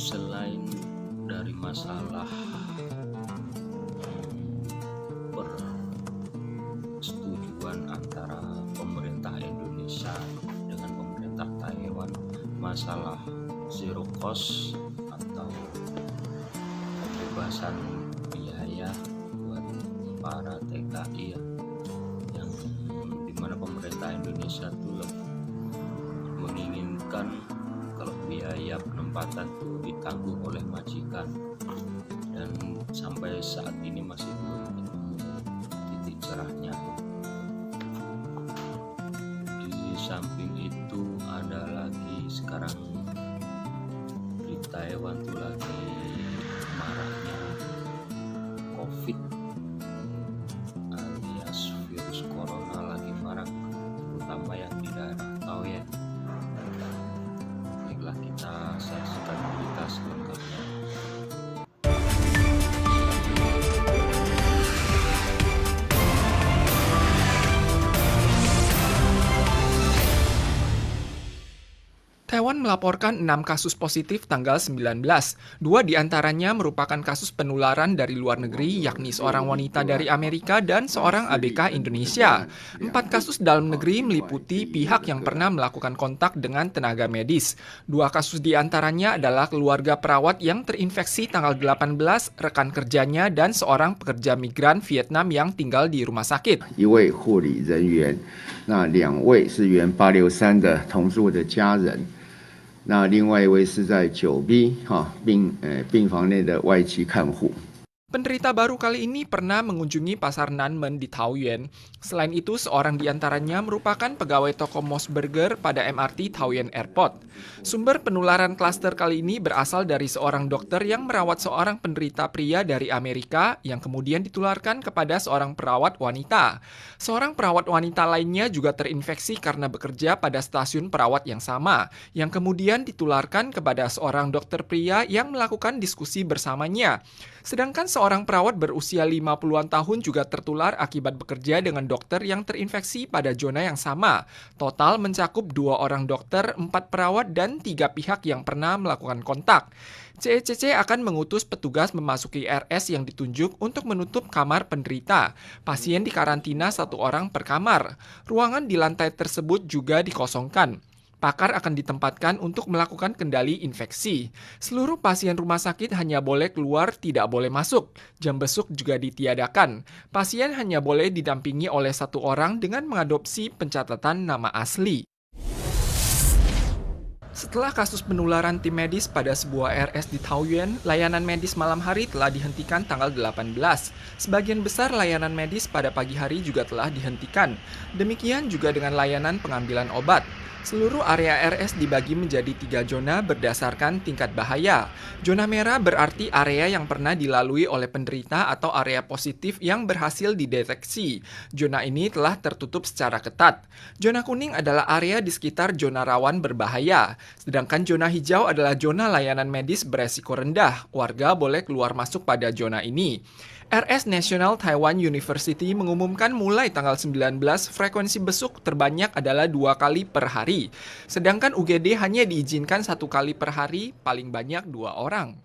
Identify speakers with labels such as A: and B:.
A: Selain dari masalah persetujuan antara pemerintah Indonesia dengan pemerintah Taiwan, masalah zero cost atau pembebasan biaya buat para TKI yang dimana pemerintah Indonesia tuh menginginkan kalau biaya penempatan itu ditanggung oleh majikan, dan sampai saat ini masih belum ketemu titik cerahnya. Di samping itu ada lagi sekarang di Taiwan tuh lagi maraknya COVID alias virus corona, lagi marak terutama yang di daerah Taoyuan. Baiklah, kita saksikan berita selengkapnya.
B: Taiwan melaporkan 6 kasus positif tanggal 19. 2 diantaranya merupakan kasus penularan dari luar negeri, yakni seorang wanita dari Amerika dan seorang ABK Indonesia. 4 kasus dalam negeri meliputi pihak yang pernah melakukan kontak dengan tenaga medis. 2 kasus diantaranya adalah keluarga perawat yang terinfeksi tanggal 18, rekan kerjanya, dan seorang pekerja migran Vietnam yang tinggal di rumah sakit.
C: 1位护理人员，那2位是原863的同住的家人。那另外一位是在9B 病房内的外籍看护。
B: Penderita baru kali ini pernah mengunjungi pasar Nanmen di Taoyuan. Selain itu, seorang diantaranya merupakan pegawai toko Mos Burger pada MRT Taoyuan Airport. Sumber penularan klaster kali ini berasal dari seorang dokter yang merawat seorang penderita pria dari Amerika yang kemudian ditularkan kepada seorang perawat wanita. Seorang perawat wanita lainnya juga terinfeksi karena bekerja pada stasiun perawat yang sama, yang kemudian ditularkan kepada seorang dokter pria yang melakukan diskusi bersamanya. Sedangkan seorang perawat berusia 50-an tahun juga tertular akibat bekerja dengan dokter yang terinfeksi pada zona yang sama. Total mencakup 2 orang dokter, 4 perawat, dan 3 pihak yang pernah melakukan kontak. CECC akan mengutus petugas memasuki RS yang ditunjuk untuk menutup kamar penderita. Pasien dikarantina 1 orang per kamar. Ruangan di lantai tersebut juga dikosongkan. Pakar akan ditempatkan untuk melakukan kendali infeksi. Seluruh pasien rumah sakit hanya boleh keluar, tidak boleh masuk. Jam besuk juga ditiadakan. Pasien hanya boleh didampingi oleh 1 orang dengan mengadopsi pencatatan nama asli. Setelah kasus penularan tim medis pada sebuah RS di Taoyuan, layanan medis malam hari telah dihentikan tanggal 18. Sebagian besar layanan medis pada pagi hari juga telah dihentikan. Demikian juga dengan layanan pengambilan obat. Seluruh area RS dibagi menjadi 3 zona berdasarkan tingkat bahaya. Zona merah berarti area yang pernah dilalui oleh penderita atau area positif yang berhasil dideteksi. Zona ini telah tertutup secara ketat. Zona kuning adalah area di sekitar zona rawan berbahaya. Sedangkan zona hijau adalah zona layanan medis beresiko rendah. Warga boleh keluar masuk pada zona ini. RS National Taiwan University mengumumkan mulai tanggal 19 frekuensi besuk terbanyak adalah 2 kali per hari. Sedangkan UGD hanya diizinkan 1 kali per hari, paling banyak 2 orang.